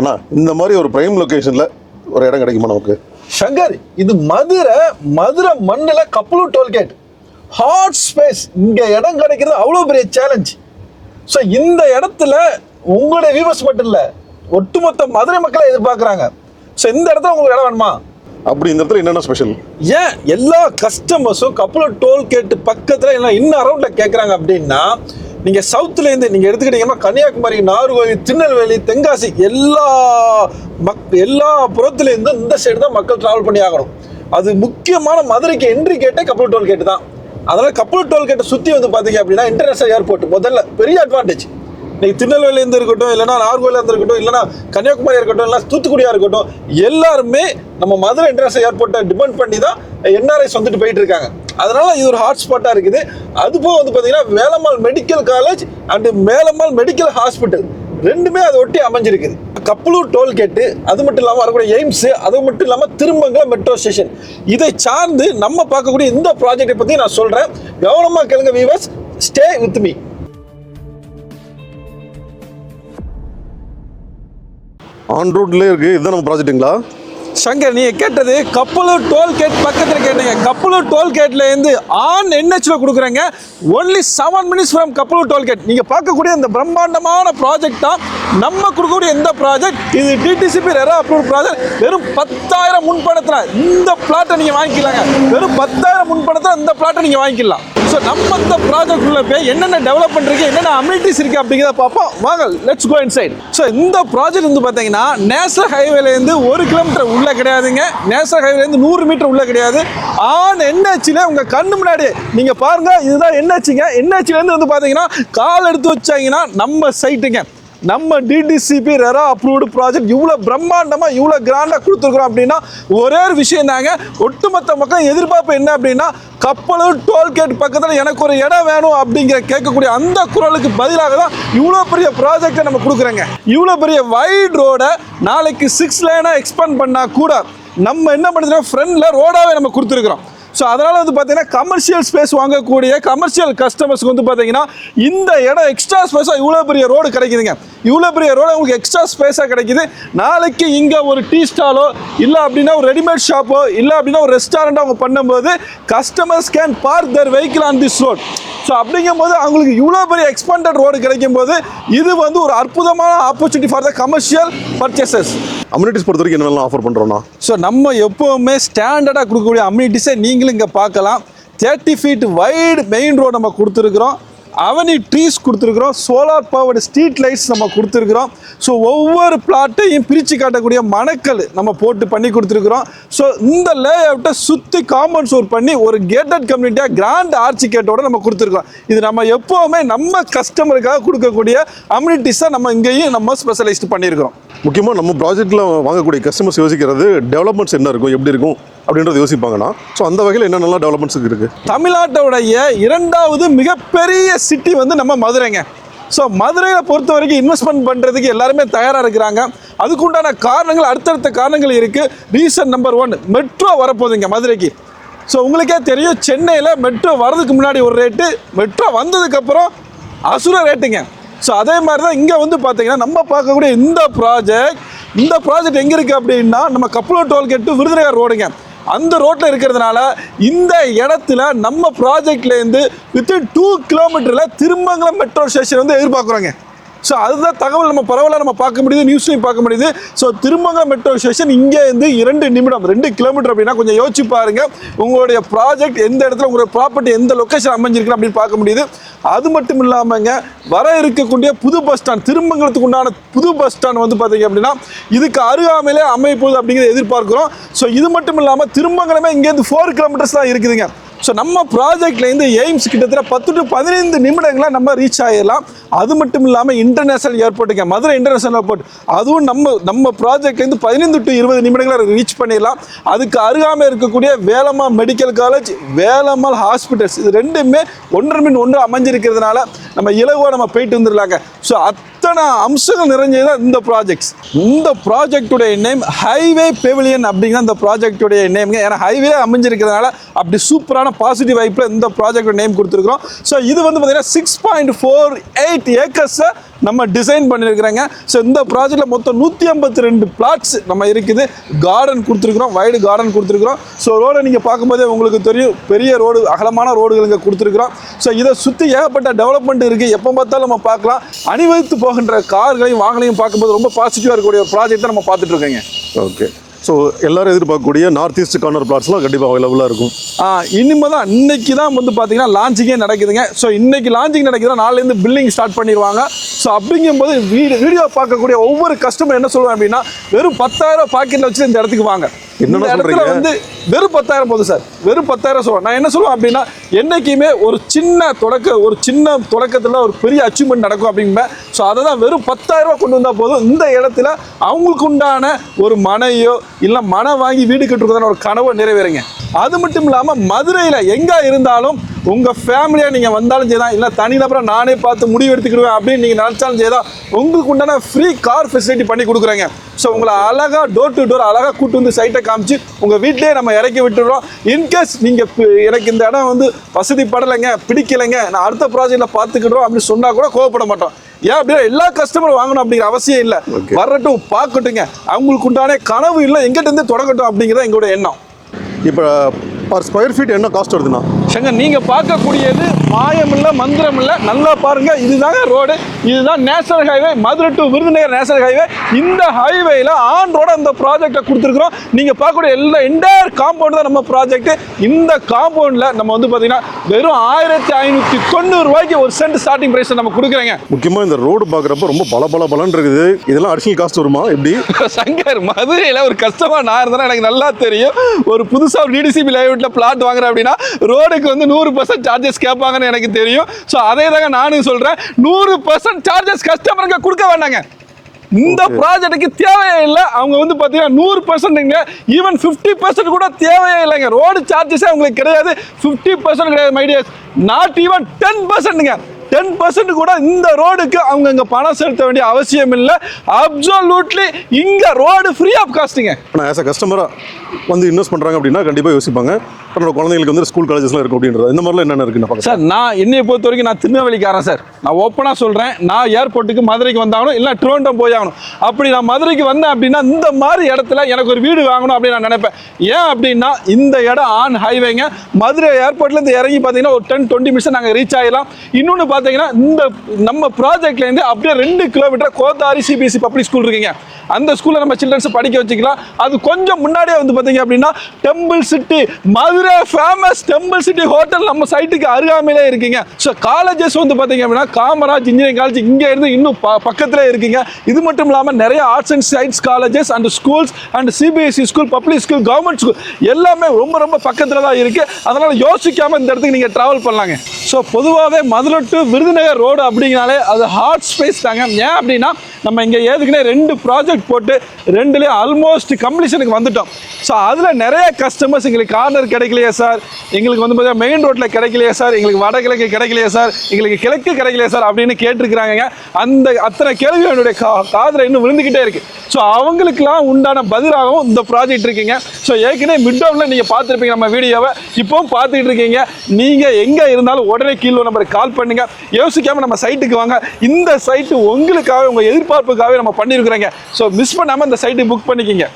அண்ணா இந்த மாதிரி ஒரு பிரைம் லொகேஷன்ல ஒரு இடம் கிடைக்குமா நமக்கு? சங்கர், இது மதுரை மண்ணில் கப்பலூர் டோல்கேட் ஹாட் ஸ்பேஸ். இங்கே இடம் கிடைக்கிறது அவ்வளோ பெரிய சேலஞ்ச். ஸோ இந்த இடத்துல உங்களுடைய வியூவர்ஸ் மட்டும் இல்லை, ஒட்டுமொத்த மதுரை மக்களை எதிர்பார்க்குறாங்க. ஸோ இந்த இடத்துல உங்களுக்கு இடம் வேணுமா? அப்படி இந்த இடத்துல என்னென்ன ஸ்பெஷல்? ஏன் எல்லா கஸ்டமர்ஸும் கப்பலூர் டோல்கேட் பக்கத்தில் எல்லாம் இன்னும் அரௌண்டில் கேட்குறாங்க அப்படின்னா, நீங்கள் சவுத்துலேருந்து நீங்கள் எடுத்துக்கிட்டீங்கன்னா கன்னியாகுமரி, நாகர்கோவில், திருநெல்வேலி, தென்காசி எல்லா புறத்துலேருந்து இந்த சைடு தான் மக்கள் ட்ராவல் பண்ணி ஆகணும். அது முக்கியமான மதுரைக்கு என்ட்ரி கேட்டே கப்பலூர் டோல்கேட் தான். அதனால் கப்பலூர் டோல்கேட்டை சுற்றி வந்து பார்த்தீங்க அப்படின்னா இன்டர்நேஷனல் ஏர்போர்ட் முதல்ல பெரிய அட்வான்டேஜ். நீங்கள் திருநெல்வேலியிலேருந்து இருக்கட்டும், இல்லைனா நாகர்கோவிலேருந்து இருக்கட்டும், இல்லைனா கன்னியாகுமரியாக இருக்கட்டும், இல்லை தூத்துக்குடியாக இருக்கட்டும், எல்லாருமே நம்ம மதுரை இன்டர்நேஷனல் ஏர்போர்ட்டை டிபெண்ட் பண்ணி தான் என்ஆர்ஐஸ் வந்துட்டு போயிட்டு இருக்காங்க. அதனால இது ஒரு ஹாட்ஸ்பாட்டாக இருக்குது. அதுபோக வந்து பார்த்தீங்கன்னா Velammal medical college and Velammal medical hospital ரெண்டுமே அதை ஒட்டி அமைஞ்சிருக்குது. கப்பலூர் டோல்கேட்டு, அது மட்டும் இல்லாமல் வரக்கூடிய எய்ம்ஸ், அது மட்டும் இல்லாமல் திருமங்கலம் மெட்ரோ ஸ்டேஷன், இதை சார்ந்து நம்ம பார்க்கக்கூடிய இந்த ப்ராஜெக்டை பற்றி நான் சொல்கிறேன். கவனமாக கேளுங்க viewers, stay with me. On ரோட்லேயே இருக்குது. இதுதான் நம்ம ப்ராஜெக்ட்டுங்களா? சங்கர், நீங்கள் கேட்டது கப்பலூர் டோல்கேட் பக்கத்தில் கேட்டீங்க. கப்பலூர் டோல்கேட்லேருந்து ஆன் என்ஹெச்சில் கொடுக்குறேங்க. Only 7 minutes from Kappalur toll gate. நீங்கள் பார்க்கக்கூடிய இந்த பிரம்மாண்டமான ப்ராஜெக்ட் தான் நம்ம கொடுக்கக்கூடிய இந்த ப்ராஜெக்ட். இது டிடிசிபி ரெரா அப்ரூவ் ப்ராஜெக்ட். வெறும் 10,000 முன்பணத்தில் இந்த பிளாட்டை நீங்கள் வாங்கிக்கலாங்க. வெறும் 10,000 முன்பணத்தில் இந்த பிளாட்டை நீங்கள் வாங்கிக்கலாம். ஸோ நம்ம இந்த ப்ராஜெக்ட் உள்ள போய் என்னென்ன டெவலப்மெண்ட் இருக்குது, என்னென்ன அம்யூனிட்டிஸ் இருக்குது அப்படிங்கிறத பார்ப்போம். வாங்க, லெட்ஸ் கோ இன்சைட். ஸோ இந்த ப்ராஜெக்ட் வந்து பார்த்தீங்கன்னா நேஷனல் ஹைவேலேருந்து 1 கிலோமீட்டர் உள்ள கிடையாதுங்க. நேஷனல் ஹைவேலேருந்து 100 மீட்டர் உள்ள கிடையாது. ஆன் என்ஹெச்சில் உங்கள் கண்ணு முன்னாடி நீங்கள் பாருங்கள், இதுதான் என்ஹெச்சிங்க. என்ஹெச்சிலேருந்து வந்து பார்த்தீங்கன்னா கால் எடுத்து வச்சாங்கன்னா நம்ம சைட்டுங்க. நம்ம டிடிசிபி ரெரா அப்ரூவ்டு ப்ராஜெக்ட் இவ்வளோ பிரம்மாண்டமாக இவ்வளோ கிராண்டாக கொடுத்துருக்குறோம் அப்படின்னா ஒரே ஒரு விஷயம் தாங்க. ஒட்டுமொத்த மக்கள் எதிர்பார்ப்பு என்ன அப்படின்னா, கப்பலூர் டோல்கேட் பக்கத்தில் எனக்கு ஒரு இடம் வேணும் அப்படிங்கிற கேட்கக்கூடிய அந்த குரலுக்கு பதிலாக தான் இவ்வளோ பெரிய ப்ராஜெக்டை நம்ம கொடுக்குறோங்க. இவ்வளோ பெரிய வைட் ரோடை நாளைக்கு 6 லேனாக எக்ஸ்பேண்ட் பண்ணால் கூட நம்ம என்ன பண்ணுறோம், ஃப்ரண்டில் ரோடாகவே நம்ம கொடுத்துருக்குறோம். ஸோ அதனால் வந்து பார்த்தீங்கன்னா கமர்ஷியல் ஸ்பேஸ் வாங்கக்கூடிய கமர்ஷியல் கஸ்டமர்ஸ்க்கு வந்து பார்த்தீங்கன்னா இந்த இடம் எக்ஸ்ட்ரா ஸ்பேஸாக இவ்வளோ பெரிய ரோடு கிடைக்குதுங்க. இவ்வளோ பெரிய ரோடு உங்களுக்கு எக்ஸ்ட்ரா ஸ்பேஸாக கிடைக்குது. நாளைக்கு இங்கே ஒரு டீ ஸ்டாலோ இல்லை அப்படின்னா ஒரு ரெடிமேட் ஷாப்போ இல்லை அப்படின்னா ஒரு ரெஸ்டாரண்ட்டோ அவங்க பண்ணும்போது customers can park their vehicle on this road. So அப்படிங்கும்போது அவங்களுக்கு இவ்வளோ பெரிய எக்ஸ்பாண்டட் ரோடு கிடைக்கும் போது இது வந்து ஒரு அற்புதமான opportunity for the commercial purchases. Amenities பொறுத்த வரைக்கும் என்னெல்லாம் ஆஃபர் பண்ணுறோன்னா, ஸோ நம்ம எப்போவுமே ஸ்டாண்டர்டாக கொடுக்கக்கூடிய அம்யூனிட்டிஸை நீங்களும் இங்கே பார்க்கலாம். 30 feet வைடு மெயின் ரோடு நம்ம கொடுத்துருக்குறோம். அவனி ட்ரீஸ் கொடுத்துருக்குறோம். சோலார் பவர்டு ஸ்ட்ரீட் லைட்ஸ் நம்ம கொடுத்துருக்குறோம். ஸோ ஒவ்வொரு பிளாட்டையும் பிரித்து காட்டக்கூடிய மணக்கல் நம்ம போட்டு பண்ணி கொடுத்துருக்குறோம். ஸோ இந்த லே அவுட்டை சுற்றி காம்பவுண்ட் சோர் பண்ணி ஒரு கேட்டட் கம்யூனிட்டியாக கிராண்ட் ஆர்ச்சி கேட்டோட நம்ம கொடுத்துருக்கோம். இது நம்ம எப்போவுமே நம்ம கஸ்டமருக்காக கொடுக்கக்கூடிய அம்யூனிட்டிஸை நம்ம இங்கேயும் நம்ம ஸ்பெஷலைஸ்ட் பண்ணியிருக்கிறோம். முக்கியமாக நம்ம ப்ராஜெக்ட்டில் வாங்கக்கூடிய கஸ்டமர்ஸ் யோசிக்கிறது டெவலப்மெண்ட்ஸ் என்ன இருக்கும், எப்படி இருக்கும் அப்படின்றத யோசிப்பாங்கன்னா, ஸோ அந்த வகையில் என்னென்னலாம் டெவலப்மெண்ட்ஸ் இருக்குது? தமிழ்நாட்டோடைய 2வது மிகப்பெரிய சிட்டி வந்து நம்ம மதுரைங்க. ஸோ மதுரையை பொறுத்த வரைக்கும் இன்வெஸ்ட்மெண்ட் பண்ணுறதுக்கு எல்லாருமே தயாராக இருக்கிறாங்க. அதுக்குண்டான காரணங்கள், அடுத்தடுத்த காரணங்கள் இருக்குது. ரீசன் நம்பர் 1, மெட்ரோ வரப்போகுதுங்க மதுரைக்கு. ஸோ உங்களுக்கே தெரியும், சென்னையில் மெட்ரோ வர்றதுக்கு முன்னாடி ஒரு ரேட்டு, மெட்ரோ வந்ததுக்கப்புறம் அசுர ரேட்டுங்க. ஸோ அதே மாதிரி தான் இங்கே வந்து பார்த்தீங்கன்னா நம்ம பார்க்கக்கூடிய இந்த ப்ராஜெக்ட் எங்கே இருக்குது அப்படின்னா நம்ம கப்பலூர் டோல்கேட் டு விருதுநகர் ரோடுங்க. அந்த ரோட்டில் இருக்கிறதுனால இந்த இடத்துல நம்ம ப்ராஜெக்ட்லேருந்து வித்தின் 2 கிலோமீட்டரில் திருமங்கலம் மெட்ரோ ஸ்டேஷன் வந்து எதிர்பார்க்குறோங்க. ஸோ அதுதான் தகவல் நம்ம பரவலாக நம்ம பார்க்க முடியுது, நியூஸ்லையும் பார்க்க முடியுது. ஸோ திருமங்கலம் மெட்ரோ ஸ்டேஷன் இங்கேருந்து 2 நிமிடம், 2 கிலோமீட்டர் அப்படின்னா கொஞ்சம் யோசிச்சு பாருங்கள். உங்களுடைய ப்ராஜெக்ட் எந்த இடத்துல, உங்களுடைய ப்ராப்பர்ட்டி எந்த லொக்கேஷன் அமைஞ்சிருக்கு அப்படின்னு பார்க்க முடியுது. அது மட்டும் இல்லாமங்க, வர இருக்கக்கூடிய புது பஸ் ஸ்டாண்ட், திருமங்கலத்துக்கு உண்டான புது பஸ் ஸ்டாண்ட் வந்து பார்த்தீங்க அப்படின்னா இதுக்கு அருகாமையிலே அமைப்போகுது அப்படிங்கிறத எதிர்பார்க்குறோம். ஸோ இது மட்டும் இல்லாமல் திருமங்கலமே இங்கேருந்து 4 கிலோமீட்டர்ஸ் தான் இருக்குதுங்க. ஸோ நம்ம ப்ராஜெக்ட்லேருந்து எய்ம்ஸ் கிட்டத்தட்ட 10 to 15 நிமிடங்களில் நம்ம ரீச் ஆகிடலாம். அது மட்டும் இல்லாமல் இன்டர்நேஷனல் ஏர்போர்ட்டுங்க, மதுரை இன்டர்நேஷனல் ஏர்போர்ட், அதுவும் நம்ம ப்ராஜெக்ட்லேருந்து 15 to 20 நிமிடங்களில் ரீச் பண்ணிடலாம். அதுக்கு அருகாமல் இருக்கக்கூடிய Velammal medical college, Velammal hospitals, இது ரெண்டுமே ஒன்றரை மின் ஒன்று அமைஞ்சிருக்கிறதுனால நம்ம இலகுவாக நம்ம போயிட்டு வந்துடலாங்க. ஸோ அத்தனை அம்சங்கள் நிறைஞ்சதான் இந்த ப்ராஜெக்ட்ஸ். இந்த ப்ராஜெக்டுடைய நேம் ஹைவே பெவிலியன் அப்படிங்கிற இந்த ப்ராஜெக்டுடைய நேம்ங்க. ஏன்னா ஹைவே அமைஞ்சிருக்கிறதுனால அப்படி சூப்பரான பாசிட்டிவ் வைப்பில் இந்த ப்ராஜெக்டோட நேம் கொடுத்துருக்குறோம். ஸோ இது வந்து பார்த்தீங்கன்னா 6.48 ஏக்கர்ஸை நம்ம டிசைன் பண்ணியிருக்கிறோங்க. ஸோ இந்த ப்ராஜெக்டில் மொத்தம் 152 பிளாட்ஸ் நம்ம இருக்குது. கார்டன் கொடுத்துருக்குறோம், வைடு கார்டன் கொடுத்துருக்குறோம். ஸோ ரோடை நீங்கள் பார்க்கும்போதே உங்களுக்கு தெரியும், பெரிய ரோடு, அகலமான ரோடுகள் இங்கே கொடுத்துருக்குறோம். ஸோ இதை சுற்றி ஏகப்பட்ட டெவலப்மெண்ட் இருக்குது. எப்போ பார்த்தாலும் நம்ம பார்க்கலாம். அணிவகுத்து போகின்ற கார்களையும் வாகனையும் பார்க்கும்போது ரொம்ப பாசிட்டிவாக இருக்கக்கூடிய ஒரு ப்ராஜெக்ட் தான் நம்ம பார்த்துட்டு இருக்கோங்க. ஓகே, ஸோ எல்லாரும் எதிர்பார்க்கக்கூடிய நார்த் ஈஸ்ட் கார்னர் பிளாட்ஸ்லாம் கண்டிப்பாக அவைலபிளாக இருக்கும். இனிமேல் தான் இன்னைக்கு தான் வந்து பார்த்தீங்கன்னா லான்ச்சிங்கே நடக்குதுங்க. ஸோ இன்னைக்கு லான்ச்சிங் நடக்குதுன்னா நாளைலேருந்து பில்லிங் ஸ்டார்ட் பண்ணிடுவாங்க. ஸோ அப்படிங்கும்போது வீடியோ பார்க்கக்கூடிய ஒவ்வொரு கஸ்டமர் என்ன சொல்லுவேன் அப்படின்னா, வெறும் 10,000 பாக்கெட்டில் வச்சு இந்த இடத்துக்கு வாங்க. இந்த இடத்துல வந்து வெறும் 10,000 போதும் சார், வெறும் 10,000 சொல்லுவேன். நான் என்ன சொல்லுவேன் அப்படின்னா, என்றைக்குமே ஒரு சின்ன தொடக்கத்தில் ஒரு பெரிய அச்சீவ்மெண்ட் நடக்கும் அப்படின்பேன். ஸோ அதை தான் வெறும் 10,000 கொண்டு வந்தால் போதும். இந்த இடத்துல அவங்களுக்கு உண்டான ஒரு மனையோ இல்லை மனை வாங்கி வீடு கட்டுறதான ஒரு கனவை நிறைவேறுங்க. அது மட்டும் இல்லாமல் மதுரையில் எங்கே இருந்தாலும் உங்கள் ஃபேமிலியாக நீங்கள் வந்தாலும் செய்யலாம், இல்லை தனிநபராக நானே பார்த்து முடிவு எடுத்துக்கிடுவேன் அப்படின்னு நீங்கள் நினச்சாலும் செய்யலாம். உங்களுக்கு உண்டான ஃப்ரீ கார் ஃபெசிலிட்டி பண்ணி கொடுக்குறேங்க. ஸோ உங்களை அழகாக டோர் டு டோர் அழகாக கூட்டு வந்து சைட்டை காமிச்சு உங்கள் வீட்டிலே நம்ம இறக்கி விட்டுடுறோம். இன்கேஸ் நீங்கள் எனக்கு இந்த இடம் வந்து வசதிப்படலைங்க, பிடிக்கலைங்க, நான் அடுத்த ப்ராஜெக்டில் பார்த்துக்கிடுறோம் அப்படின்னு சொன்னால் கூட கோவப்பட மாட்டோம். ஏன் அப்படின்னா எல்லா கஸ்டமரும் வாங்கணும் அப்படிங்கிற அவசியம் இல்லை. வரட்டும், பார்க்கட்டுங்க, அவங்களுக்கு உண்டான கனவு இல்லை எங்கிட்டேருந்து தொடங்கட்டும் அப்படிங்கிறத எங்களோட எண்ணம். இப்போ பர் ஸ்கொயர் ஃபீட் என்ன காஸ்ட் வருதுண்ணா? சங்க நீங்கள் பார்க்கக்கூடியது மாயம் இல்லை, மந்திரம் இல்லை. நல்லா பாருங்க, இதுதாங்க ரோடு, இதுதான் national highway, Madurai to Virudhunagar national highway. இந்த ஹைவேல ஆன் ரோட இந்த ப்ராஜெக்டை கொடுத்துருக்குறோம். நீங்கள் பார்க்கக்கூடிய எல்லா என்டையர் காம்பவுண்ட் தான் நம்ம ப்ராஜெக்ட். இந்த காம்பவுண்டில் நம்ம வந்து பார்த்தீங்கன்னா வெறும் 1590 ரூபாய்க்கு ஒரு சென்ட் ஸ்டார்டிங் ப்ரைஸ் நம்ம கொடுக்குறேங்க. முக்கியமாக இந்த ரோடு பார்க்குறப்ப ரொம்ப பலன்னு இருக்குது. இதெல்லாம் அடிஷனல் காஸ்ட் வருமா எப்படி? சங்கர், மதுரையில் ஒரு கஸ்டமர் நான் இருந்தேன்னா எனக்கு நல்லா தெரியும். ஒரு புதுசாக ஒரு டிடிசிபி லைவ்ல பிளாட் வாங்குறேன் அப்படின்னா ரோடுக்கு வந்து 100% சார்ஜஸ் கேட்பாங்கன்னு எனக்கு தெரியும். ஸோ அதே தாங்க நானும் சொல்கிறேன், 100% சார்ஜஸ் கஸ்டமருக்கு கொடுக்க வேண்டாங்க. இந்த ப்ராஜெக்ட்டுக்கு தேவையே இல்லை. அவங்க வந்து பார்த்தீங்கன்னா 100%ங்க, ஈவன் 50% கூட தேவையே இல்லைங்க. ரோடு சார்ஜஸே உங்களுக்கு கிடையாது, 50% கிடையாது மை டியர்ஸ், நாட் ஈவன் 10%ங்க. 10% கூட இந்த ரோடுக்கு அவங்க இங்கே பணம் செலுத்த வேண்டிய அவசியம் இல்லை. அப்சல்யூட்லி இங்கே ரோடு ஃப்ரீ ஆஃப் காஸ்ட்டுங்க. நான் ஆஸ் அ கஸ்டமராக வந்து இன்வெஸ்ட் பண்ணுறாங்க அப்படின்னா கண்டிப்பாக யோசிப்பாங்க, என்னோட குழந்தைங்களுக்கு வந்து ஸ்கூல் காலேஜஸ்லாம் இருக்கும் அப்படின்றது. இந்த மாதிரிலாம் என்னென்ன இருக்குன்னு சார், நான் என்னையை பொறுத்த வரைக்கும் நான் திருநெல்வேலிக்காரன் சார். நான் ஓப்பனாக சொல்கிறேன், நான் ஏர்போர்ட்டுக்கு மதுரைக்கு வந்தாகணும், இல்லை ட்ரோண்டோ போய் ஆகணும். அப்படி நான் மதுரைக்கு வந்தேன் அப்படின்னா இந்த மாதிரி இடத்துல எனக்கு ஒரு வீடு வாங்கணும் அப்படின்னு நான் நினைப்பேன். ஏன் அப்படின்னா இந்த இடம் ஆன் ஹைவேங்க. மதுரை ஏர்போர்ட்லேருந்து இறங்கி பார்த்தீங்கன்னா ஒரு 10-20 நிமிஷம் நாங்கள் ரீச் ஆகிடலாம். இன்னொன்று பார்த்தீங்கன்னா இந்த நம்ம ப்ராஜெக்ட்லேருந்து அப்படியே 2 kilometre Kothari CBSE public school இருக்குங்க. அந்த ஸ்கூலில் நம்ம சில்ட்ரன்ஸை படிக்க வச்சுக்கலாம். அது கொஞ்சம் முன்னாடியே வந்து பார்த்தீங்க அப்படின்னா temple city, Madurai famous temple city hotel நம்ம சைட்டுக்கு அருகாமையிலே இருக்குங்க. ஸோ காலேஜஸ் வந்து பார்த்தீங்க அப்படின்னா காமராஜ் இன்ஜினியரிங் காலேஜ் இங்கே இருந்து இன்னும் பக்கத்திலே இருக்குங்க. இது மட்டும் இல்லாமல் நிறைய arts and science colleges and schools and CBSE school, public school, government school எல்லாமே ரொம்ப பக்கத்தில் தான் இருக்குது. அதனால் யோசிக்காமல் இந்த இடத்துக்கு நீங்கள் ட்ராவல் பண்ணலாங்க. ஸோ பொதுவாகவே மதுரை டு விருதுநகர் ரோடு அப்படிங்கிறனாலே அது ஹாட் ஸ்பேஸ் தாங்க. ஏன் அப்படின்னா நம்ம இங்கே ஏற்கனவே 2 ப்ராஜெக்ட் போட்டு 2லேயும் ஆல்மோஸ்ட் கம்ப்ளீஷனுக்கு வந்துட்டோம். ஸோ அதில் நிறைய கஸ்டமர்ஸ் எங்களுக்கு கார்னர் கிடைக்கலையே சார், எங்களுக்கு வந்து பார்த்தீங்கன்னா மெயின் ரோட்டில் கிடைக்கலையே சார், எங்களுக்கு வடகிழக்கு கிடைக்கலையே சார், எங்களுக்கு கிழக்கு கிடைக்கலையே சார் அப்படின்னு கேட்டிருக்கிறாங்க. அத்தனை கேள்வி என்னுடைய காதில் இன்னும் விழுந்துக்கிட்டே இருக்குது. ஸோ அவங்களுக்குலாம் உண்டான பதிலாகவும் இந்த ப்ராஜெக்ட் இருக்குங்க. ஸோ ஏற்கனவே மிட்டோமில் நீங்கள் பார்த்துருப்பீங்க நம்ம வீடியோவை, இப்போவும் பார்த்துக்கிட்டு இருக்கீங்க. நீங்கள் எங்கே இருந்தாலும் உடனே கீழே நம்பருக்கு கால் பண்ணுங்கள், யோசிக்காமல் நம்ம சைட்டுக்கு வாங்க. இந்த சைட்டு உங்களுக்காக, உங்கள் எதிர்பார்ப்புக்காகவே நம்ம பண்ணியிருக்கிறோங்க. ஸோ மிஸ் பண்ணாமல் இந்த சைட்டு புக் பண்ணிக்கிங்க.